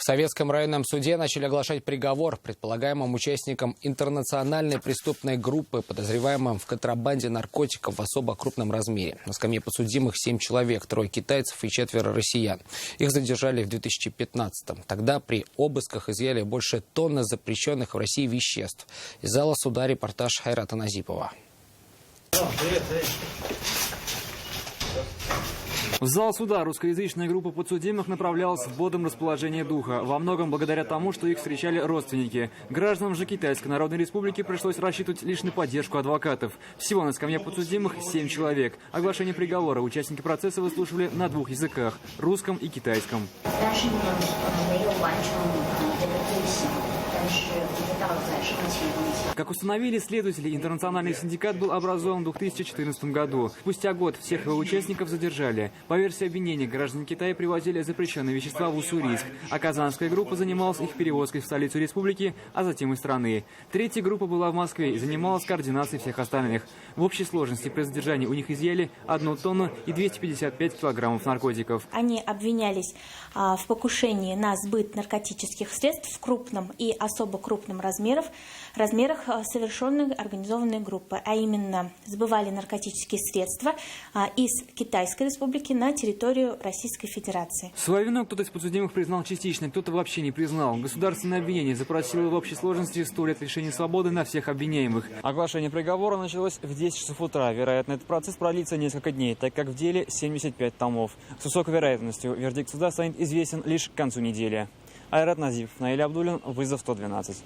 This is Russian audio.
В Советском районном суде начали оглашать приговор предполагаемым участникам интернациональной преступной группы, подозреваемым в контрабанде наркотиков в особо крупном размере. На скамье подсудимых 7 человек, 3 китайцев и 4 россиян. Их задержали в 2015-м. Тогда при обысках изъяли больше тонны запрещенных в России веществ. Из зала суда репортаж Хайрата Назипова. В зал суда русскоязычная группа подсудимых направлялась в бодром расположении духа, во многом благодаря тому, что их встречали родственники. Гражданам же Китайской Народной Республики пришлось рассчитывать лишь на поддержку адвокатов. Всего на скамье подсудимых 7 человек. Оглашение приговора участники процесса выслушивали на 2 языках – русском и китайском. Как установили следователи, интернациональный синдикат был образован в 2014 году. Спустя год всех его участников задержали. По версии обвинения, граждане Китая привозили запрещенные вещества в Уссурийск, а казанская группа занималась их перевозкой в столицу республики, а затем и страны. Третья группа была в Москве и занималась координацией всех остальных. В общей сложности при задержании у них изъяли 1 тонну и 255 килограммов наркотиков. Они обвинялись в покушении на сбыт наркотических средств в крупном и особо крупном размерах, совершенных организованной группой, а именно сбывали наркотические средства из Китайской республики на территорию Российской Федерации. Свою вину кто-то из подсудимых признал частично, кто-то вообще не признал. Государственное обвинение запросило в общей сложности 100 лет лишения свободы на всех обвиняемых. Оглашение приговора началось в 10 часов утра. Вероятно, этот процесс продлится несколько дней, так как в деле 75 томов. С высокой вероятностью вердикт суда станет известен лишь к концу недели. Хайрат Назипов, Наиль Абдуллин, вызов 112.